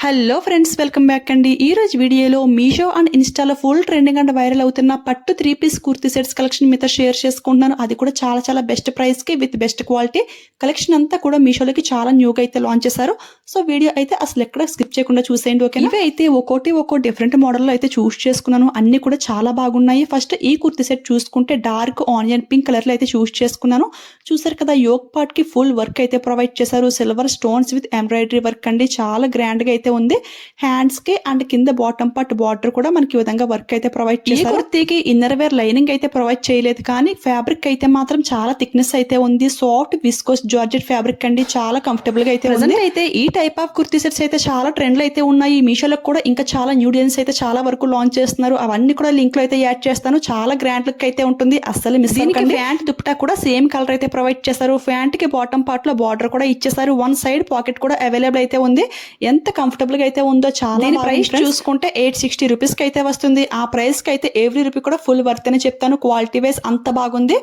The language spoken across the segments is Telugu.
హలో ఫ్రెండ్స్, వెల్కమ్ బ్యాక్ అండి. ఈ రోజు వీడియోలో మీషో అండ్ ఇన్స్టాలో ఫుల్ ట్రెండింగ్ అండ్ వైరల్ అవుతున్న పట్టు 3-పీస్ కుర్తీ సెట్స్ కలెక్షన్ మీతో షేర్ చేసుకుంటున్నాను. అది కూడా చాలా బెస్ట్ ప్రైస్ కి విత్ బెస్ట్ క్వాలిటీ కలెక్షన్ అంతా కూడా మీషోలోకి చాలా న్యూగా అయితే లాంచ్ చేశారు. సో వీడియో అయితే అసలు ఎక్కడ స్కిప్ చేయకుండా చూసేయండి, ఓకే? ఇవి అయితే ఒక్కో డిఫరెంట్ మోడల్లో అయితే చూస్ చేసుకున్నాను. అన్ని కూడా చాలా బాగున్నాయి. ఫస్ట్ ఈ కుర్తీ సెట్ చూసుకుంటే డార్క్ ఆనియన్ పింక్ కలర్ లో అయితే చూస్ చేసుకున్నాను. చూసారు కదా, యోక్ పార్ట్ కి ఫుల్ వర్క్ అయితే ప్రొవైడ్ చేశారు. Silver stones with embroidery work అండి, చాలా గ్రాండ్ గా అయితే ఉంది. హ్యాండ్స్ కి అండ్ కింద బాటమ్ పార్ట్ బార్డర్ కూడా మనకి ఈ విధంగా వర్క్ అయితే ప్రొవైడ్ చేశారు. ఈ కుర్తీకి ఇన్నర్ వేర్ లైనింగ్ అయితే ప్రొవైడ్ చేయలేదు, కానీ ఫ్యాబ్రిక్ అయితే మాత్రం చాలా థిక్నెస్ అయితే ఉంది. సాఫ్ట్ విస్కోస్ జార్జెట్ ఫ్యాబ్రిక్ అండి, చాలా కంఫర్టబుల్ గా అయితే ఉంది. అయితే ఈ టైప్ ఆఫ్ కుర్తీ సెట్స్ అయితే చాలా ట్రెండ్ లో అయితే ఉన్నాయి. మీషోలో కూడా ఇంకా చాలా న్యూ డిజైన్స్ అయితే చాలా వరకు లాంచ్ చేస్తున్నారు. అవన్నీ కూడా లింక్ లో అయితే యాడ్ చేస్తాను. చాలా గ్రాండ్ లుక్ అయితే ఉంటుంది, అస్సలు మిస్ అవ్వకండి. ప్యాంట్ దుపట్టా కూడా సేమ్ కలర్ అయితే ప్రొవైడ్ చేశారు. ప్యాంట్ కి బాటమ్ పార్ట్ లో బార్డర్ కూడా ఇచ్చేసారు. వన్ సైడ్ పాకెట్ కూడా అవైలబుల్ అయితే ఉంది. ఎంత కంఫర్టబుల్ గా అయితే ఉందో చాలా. దీని ప్రైస్ చూసుకుంటే 860 రూపీస్ కి అయితే వస్తుంది. ఆ ప్రైస్ కి అయితే ఎవ్రీ రూపీ కూడా ఫుల్ వర్త్ అని చెప్తాను. క్వాలిటీ వైజ్ అంత బాగుంది.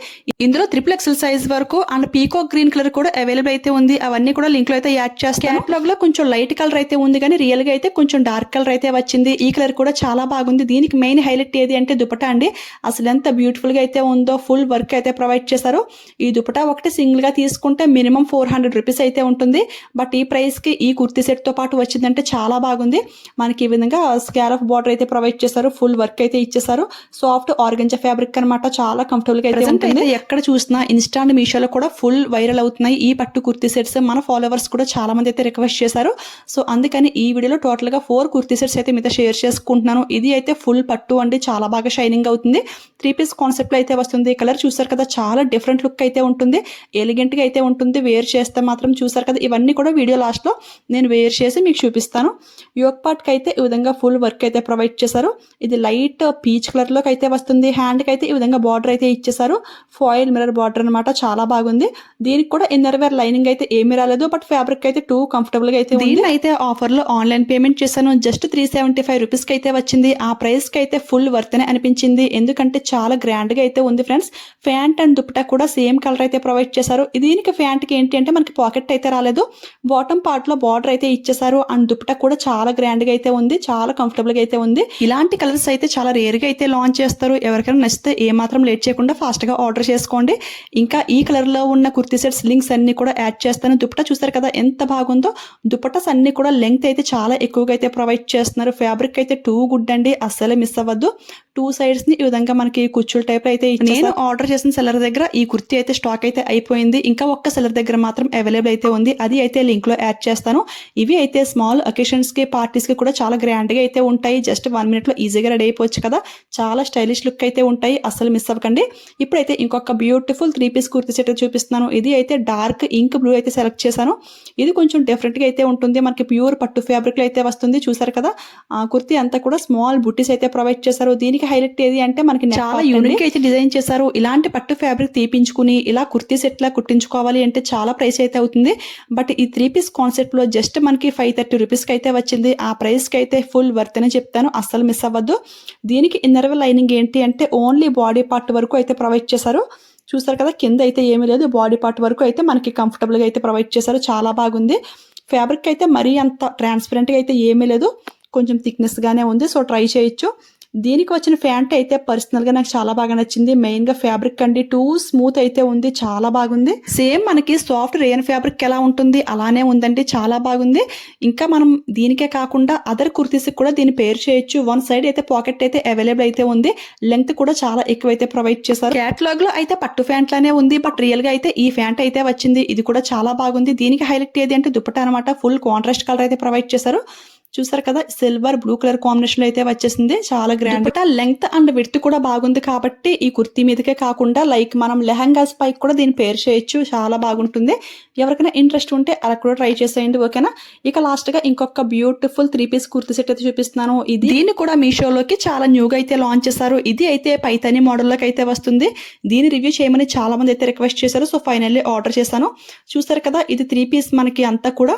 ఇందులో XXL సైజ్ వరకు అండ్ పీకాక్ గ్రీన్ కలర్ కూడా అవైలబుల్ అయితే ఉంది. అవన్నీ కూడా లింక్ లో అయితే యాడ్ చేస్తాను. క్యాటలాగ్ లో కొంచెం లైట్ కలర్ అయితే ఉంది, కానీ రియల్ గా అయితే కొంచెం డార్క్ కలర్ అయితే వచ్చింది. ఈ కలర్ కూడా చాలా బాగుంది. దీనికి మెయిన్ హైలైట్ ఏది అంటే దుపట్టా అండి. అసలు ఎంత బ్యూటిఫుల్ గా అయితే ఉందో, ఫుల్ వర్క్ అయితే ప్రొవైడ్ చేశారు. ఈ దుపట్టా ఒకటి సింగిల్ గా తీసుకుంటే మినిమం 400 రూపీస్ అయితే ఉంటుంది. బట్ ఈ ప్రైస్ కి ఈ కుర్తీ సెట్ తో పాటు వచ్చిందంటే చాలా బాగుంది. మనకి ఈ విధంగా స్కాలప్ బార్డర్ అయితే ప్రొవైడ్ చేశారు. ఫుల్ వర్క్ అయితే ఇచ్చేసారు. సాఫ్ట్ ఆర్గంజా ఫ్యాబ్రిక్ అన్నమాట, చాలా కంఫర్టబుల్ గా అయితే ఉంటుంది. ఎక్కడ చూసినా ఇన్స్టా అండ్ మీషోలో కూడా ఫుల్ వైరల్ అవుతున్నాయి ఈ పట్టు కుర్తీ సెట్స్. మన ఫాలోవర్స్ కూడా చాలా మంది అయితే రిక్వెస్ట్ చేశారు. సో అందుకని ఈ వీడియోలో టోటల్ గా 4 కుర్తీ సెట్స్ అయితే మీతో షేర్ చేసుకుంటున్నాను. ఇది అయితే ఫుల్ పట్టు అండి, చాలా బాగా షైనింగ్ అవుతుంది. 3-పీస్ కాన్సెప్ట్ లో అయితే వస్తుంది. కలర్ చూసారు కదా, చాలా డిఫరెంట్ లుక్ అయితే ఉంటుంది. ఎలిగెంట్ గా అయితే ఉంటుంది. వేర్ చేస్తే మాత్రం చూసారు కదా, ఇవన్నీ కూడా వీడియో లాస్ట్ లో నేను వేర్ చేసి మీకు చూపిస్తాను. యోక్ పార్ట్ కి అయితే ఈ విధంగా ఫుల్ వర్క్ అయితే ప్రొవైడ్ చేశారు. ఇది లైట్ పీచ్ కలర్ లోకి అయితే వస్తుంది. హ్యాండ్ కి అయితే ఈ విధంగా బార్డర్ అయితే ఇచ్చేసారు. ఫాయిల్ మిర్రర్ బార్డర్ అనమాట, చాలా బాగుంది. దీనికి కూడా ఇన్నర్ వేర్ లైనింగ్ అయితే ఏమీ రాలేదు, బట్ ఫ్యాబ్రిక్ అయితే టూ కంఫర్టబుల్ గా అయితే ఉంది. అయితే ఆఫర్ లో ఆన్లైన్ పేమెంట్ చేశాను. జస్ట్ 375 రూపీస్ కి అయితే వచ్చింది. ఆ ప్రైస్ కి అయితే ఫుల్ వర్త్ అనే అనిపించింది, ఎందుకంటే చాలా గ్రాండ్ గా అయితే ఉంది ఫ్రెండ్స్. ప్యాంట్ అండ్ దుపట్టా కూడా సేమ్ కలర్ అయితే ప్రొవైడ్ చేశారు. దీనికి ప్యాంట్ కి ఏంటి అంటే మనకి పాకెట్ అయితే రాలేదు. బాటమ్ పార్ట్ లో బార్డర్ అయితే ఇచ్చేసారు. అండ్ దుపట్టా కూడా చాలా గ్రాండ్ గా అయితే ఉంది, చాలా కంఫర్టబుల్ గా అయితే ఉంది. ఇలాంటి కలర్స్ అయితే చాలా రేర్ గా అయితే లాంచ్ చేస్తారు. ఎవరికైనా నచ్చితే ఏ మాత్రం లేట్ చేయకుండా ఫాస్ట్ గా ఆర్డర్ చేసుకోండి. ఇంకా ఈ కలర్ లో ఉన్న కుర్తీ సెట్స్ లింక్స్ అన్ని కూడా యాడ్ చేస్తాను. దుపట్టా చూస్తారు కదా ఎంత బాగుందో. దుపట్టాస్ అన్ని కూడా లెంగ్త్ అయితే చాలా ఎక్కువగా అయితే ప్రొవైడ్ చేస్తున్నారు. ఫ్యాబ్రిక్ అయితే టూ గుడ్ అండి, అస్సలే మిస్ అవ్వద్దు. 2 సైడ్స్ ని ఈ విధంగా మనకి కుచ్చుల టైప్ అయితే నేను ఆర్డర్ చేసిన సెల్లర్ దగ్గర ఈ కుర్తీ అయితే స్టాక్ అయితే అయిపోయింది. ఇంకా ఒక్క సెల్లర్ దగ్గర మాత్రం అవైలబుల్ అయితే ఉంది. అది అయితే లింక్ లో యాడ్ చేస్తాను. ఇవి అయితే స్మాల్ అకేషన్స్ కి పార్టీస్ కి కూడా చాలా గ్రాండ్ గా అయితే ఉంటాయి. జస్ట్ 1 మినిట్ లో ఈజీగా రెడీ అయిపోవచ్చు కదా. చాలా స్టైలిష్ లుక్ అయితే ఉంటాయి, అసలు మిస్ అవ్వకండి. ఇప్పుడైతే ఇంకొక బ్యూటిఫుల్ 3-పీస్ కుర్తీ సెట్ చూపిస్తున్నాను. ఇది అయితే డార్క్ ఇంక్ బ్లూ అయితే సెలెక్ట్ చేశాను. ఇది కొంచెం డిఫరెంట్ గా అయితే ఉంటుంది. మనకి ప్యూర్ పట్టు ఫ్యాబ్రిక్ లో అయితే వస్తుంది. చూసారు కదా, ఆ కుర్తీ అంతా కూడా స్మాల్ బుట్టీస్ అయితే ప్రొవైడ్ చేశారు. దీనికి హైలైట్ ఏది అంటే మనకి చాలా యూనిక్ అయితే డిజైన్ చేశారు. ఇలాంటి పట్టు ఫ్యాబ్రిక్ తీపించుకుని ఇలా కుర్తీ సెట్ లా కుట్టించుకోవాలి అంటే చాలా ప్రైస్ అయితే అవుతుంది. బట్ ఈ 3-పీస్ కాన్సెప్ట్ లో జస్ట్ మనకి 530 రూపీస్ కి అయితే వచ్చింది. ఆ ప్రైస్ కి అయితే ఫుల్ వర్త్ అని చెప్తాను, అస్సలు మిస్ అవ్వద్దు. దీనికి ఇన్నర్ వేర్ లైనింగ్ ఏంటి అంటే ఓన్లీ బాడీ పార్ట్ వరకు అయితే ప్రొవైడ్ చేశారు. చూసారు కదా, కింద అయితే ఏమీ లేదు. బాడీ పార్ట్ వరకు అయితే మనకి కంఫర్టబుల్ గా అయితే ప్రొవైడ్ చేశారు. చాలా బాగుంది. ఫ్యాబ్రిక్ అయితే మరీ అంత ట్రాన్స్పరెంట్ గా అయితే ఏమీ లేదు, కొంచెం థిక్నెస్ గానే ఉంది. సో ట్రై చేయొచ్చు. దీనికి వచ్చిన ప్యాంట్ అయితే పర్సనల్ గా నాకు చాలా బాగా నచ్చింది. మెయిన్ గా ఫ్యాబ్రిక్ అండి టూ స్మూత్ అయితే ఉంది, చాలా బాగుంది. సేమ్ మనకి సాఫ్ట్ రేయన్ ఫ్యాబ్రిక్ ఎలా ఉంటుంది అలానే ఉందండి, చాలా బాగుంది. ఇంకా మనం దీనికే కాకుండా అదర్ కుర్తీస్ కూడా దీన్ని పేర్ చేయొచ్చు. వన్ సైడ్ అయితే పాకెట్ అయితే అవైలబుల్ అయితే ఉంది. లెంగ్త్ కూడా చాలా ఎక్కువ అయితే ప్రొవైడ్ చేశారు. క్యాటలాగ్ లో అయితే పట్టు ప్యాంట్ లానే ఉంది, బట్ రియల్ గా అయితే ఈ ప్యాంట్ అయితే వచ్చింది. ఇది కూడా చాలా బాగుంది. దీనికి హైలైట్ ఏది అంటే దుపట్టా అనమాట. ఫుల్ కాంట్రాస్ట్ కలర్ అయితే ప్రొవైడ్ చేశారు. చూసారు కదా, సిల్వర్ బ్లూ కలర్ కాంబినేషన్ లో అయితే వచ్చేసింది. చాలా గ్రాండ్. లెంగ్త్ అండ్ విడ్త్ కూడా బాగుంది కాబట్టి ఈ కుర్తీ మీదకే కాకుండా లైక్ మనం లెహంగాస్ పైకి కూడా దీన్ని పేర్ చేయొచ్చు, చాలా బాగుంటుంది. ఎవరికైనా ఇంట్రెస్ట్ ఉంటే అలా కూడా ట్రై చేసేయండి, ఓకేనా. ఇక లాస్ట్ గా ఇంకొక బ్యూటిఫుల్ 3-పీస్ కుర్తీ సెట్ అయితే చూపిస్తున్నాను. దీన్ని కూడా మీషోలోకి చాలా న్యూగా అయితే లాంచ్ చేశారు. ఇది అయితే పైతాని మోడల్లోకి అయితే వస్తుంది. దీని రివ్యూ చేయమని చాలా మంది అయితే రిక్వెస్ట్ చేశారు. సో ఫైనల్లీ ఆర్డర్ చేశాను. చూసారు కదా, ఇది 3-పీస్ మనకి అంతా కూడా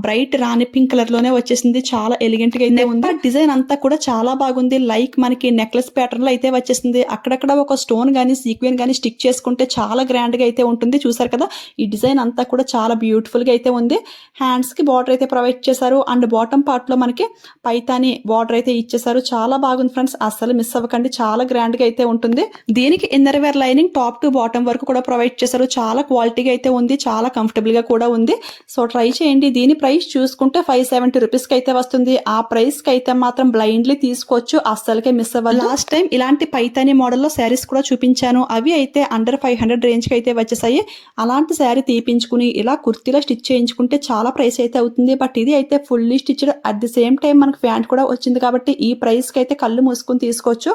బ్రైట్ రాణి పింక్ కలర్ లోనే వచ్చేసింది. చాలా ఎలిగెంట్ గా అయితే ఉంది. డిజైన్ అంతా కూడా చాలా బాగుంది. లైక్ మనకి నెక్లెస్ ప్యాటర్న్ లో అయితే వచ్చేసింది. అక్కడక్కడ ఒక స్టోన్ గానీ సీక్వెన్ గానీ స్టిక్ చేసుకుంటే చాలా గ్రాండ్ గా అయితే ఉంటుంది. చూసారు కదా, ఈ డిజైన్ అంతా కూడా చాలా బ్యూటిఫుల్ గా అయితే ఉంది. హ్యాండ్స్ కి బార్డర్ అయితే ప్రొవైడ్ చేశారు అండ్ బాటమ్ పార్ట్ లో మనకి పైతాని బార్డర్ అయితే ఇచ్చేసారు. చాలా బాగుంది ఫ్రెండ్స్, అస్సలు మిస్ అవ్వకండి, చాలా గ్రాండ్ గా అయితే ఉంటుంది. దీనికి inner wear lining top to bottom వరకు కూడా ప్రొవైడ్ చేశారు. చాలా క్వాలిటీగా అయితే ఉంది, చాలా కంఫర్టబుల్ గా కూడా ఉంది. సో ట్రై చేయండి. దీని ప్రైస్ చూసుకుంటే 570 రూపీస్ కి అయితే వస్తుంది. ఆ ప్రైస్ కి అయితే మాత్రం బ్లైండ్లీ తీసుకోవచ్చు, అస్సలకే మిస్ అవ్వాలి. లాస్ట్ టైం ఇలాంటి పైతాని మోడల్ లో శారీస్ కూడా చూపించాను. అవి అయితే అండర్ 500 రేంజ్ కి అయితే వచ్చేసాయి. అలాంటి శారీ తీపించుకుని ఇలా కుర్తీలో స్టిచ్ చేయించుకుంటే చాలా ప్రైస్ అయితే అవుతుంది. బట్ ఇది అయితే fully stitched, at the same time మనకు ప్యాంట్ కూడా వచ్చింది కాబట్టి ఈ ప్రైస్ కి అయితే కళ్ళు మూసుకుని తీసుకోవచ్చు.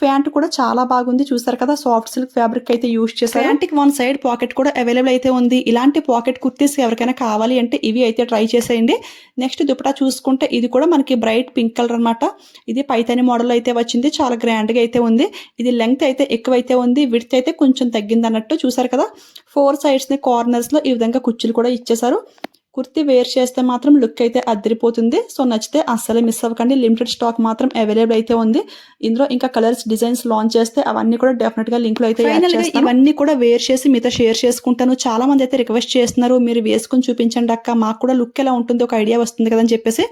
ప్యాంట్ కూడా చాలా బాగుంది. చూసారు కదా, సాఫ్ట్ సిల్క్ ఫ్యాబ్రిక్ అయితే యూజ్ చేశారు. ప్యాంట్ కి వన్ సైడ్ పాకెట్ కూడా అవైలబుల్ అయితే ఉంది. ఇలాంటి పాకెట్ కుర్తీస్ ఎవరికైనా కావాలి అంటే ఇవి అయితే ట్రై చేసేయండి. నెక్స్ట్ దుపట్టా చూసుకుంటే ఇది కూడా మనకి బ్రైట్ పింక్ కలర్ అనమాట. ఇది పైతాని మోడల్ అయితే వచ్చింది. చాలా గ్రాండ్ గా అయితే ఉంది. ఇది లెంగ్త్ అయితే ఎక్కువైతే ఉంది, విడ్త్ అయితే కొంచెం తగ్గింది అన్నట్టు. చూసారు కదా, 4 సైడ్స్ ని కార్నర్స్ లో ఈ విధంగా కుర్చీలు కూడా ఇచ్చేసారు. కుర్తీ వేర్ చేస్తే మాత్రం లుక్ అయితే అదిరిపోతుంది. సో నచ్చితే అస్సలే మిస్ అవ్వకండి. లిమిటెడ్ స్టాక్ మాత్రం అవైలబుల్ అయితే ఉంది. ఇందులో ఇంకా కలర్స్ డిజైన్స్ లాంచ్ చేస్తే అవన్నీ కూడా డెఫినెట్ గా లింక్ లో అయితే ఇవన్నీ కూడా వేర్ చేసి మీతో షేర్ చేసుకుంటాను. చాలా మంది అయితే రిక్వెస్ట్ చేస్తున్నారు, మీరు వేసుకుని చూపించండి అక్క, మాకు కూడా లుక్ ఎలా ఉంటుంది ఒక ఐడియా వస్తుంది కదా అని చెప్పేసి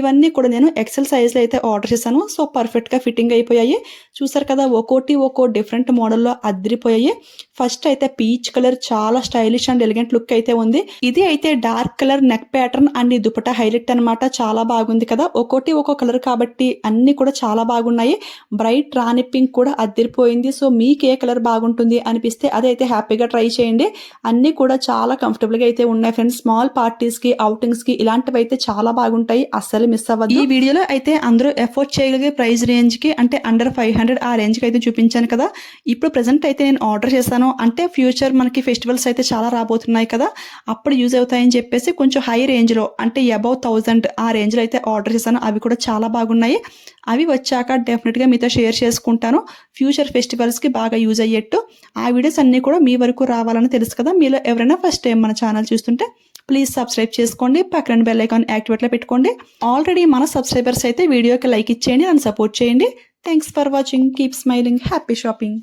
ఇవన్నీ కూడా నేను ఎక్సెల్ సైజ్ లో అయితే ఆర్డర్ చేశాను. సో పర్ఫెక్ట్ గా ఫిట్టింగ్ అయిపోయాయి. చూసారు కదా, ఒక్కో డిఫరెంట్ మోడల్లో అదిరిపోయాయి. ఫస్ట్ అయితే పీచ్ కలర్, చాలా స్టైలిష్ అండ్ ఎలిగెంట్ లుక్ అయితే ఉంది. ఇది అయితే dark colour neck pattern and ఈ దుపట్టా హైలైట్ అనమాట. చాలా బాగుంది కదా, ఒక్కో కలర్ కాబట్టి అన్ని కూడా చాలా బాగున్నాయి. బ్రైట్ రాణి పింక్ కూడా అదిరిపోయింది. సో మీకు ఏ కలర్ బాగుంటుంది అనిపిస్తే అదైతే హ్యాపీగా ట్రై చేయండి. అన్ని కూడా చాలా కంఫర్టబుల్ గా అయితే ఉన్నాయి ఫ్రెండ్స్. స్మాల్ పార్టీస్ కి, అవుటింగ్స్ కి ఇలాంటివి అయితే చాలా బాగుంటాయి, అస్సలు మిస్ అవ్వదు. ఈ వీడియోలో అయితే అందరూ ఎఫోర్డ్ చేయగలిగే ప్రైస్ రేంజ్ కి అంటే అండర్ 500 ఆ రేంజ్ కి అయితే చూపించాను కదా. ఇప్పుడు ప్రెసెంట్ అయితే నేను ఆర్డర్ చేశాను, అంటే ఫ్యూచర్ మనకి ఫెస్టివల్స్ అయితే చాలా రాబోతున్నాయి కదా, అప్పుడు యూజ్ అవుతాయని చెప్పేసి కొంచెం హై రేంజ్ లో అంటే అబౌవ్ 1000 ఆ రేంజ్ లో అయితే ఆర్డర్ చేశాను. అవి కూడా చాలా బాగున్నాయి. అవి వచ్చాక డెఫినెట్ గా మీతో షేర్ చేసుకుంటాను, ఫ్యూచర్ ఫెస్టివల్స్ కి బాగా యూజ్ అయ్యేట్టు. ఆ వీడియోస్ అన్ని కూడా మీ వరకు రావాలని తెలుసు కదా. మీలో ఎవరైనా ఫస్ట్ టైం మన ఛానల్ చూస్తుంటే ప్లీజ్ సబ్స్క్రైబ్ చేసుకోండి, పక్కన బెల్ ఐకాన్ యాక్టివేట్ లో పెట్టుకోండి. ఆల్రెడీ మన సబ్స్క్రైబర్స్ అయితే వీడియోకి లైక్ ఇచ్చేయండి, నన్ను సపోర్ట్ చేయండి. Thanks for watching, keep smiling, happy shopping.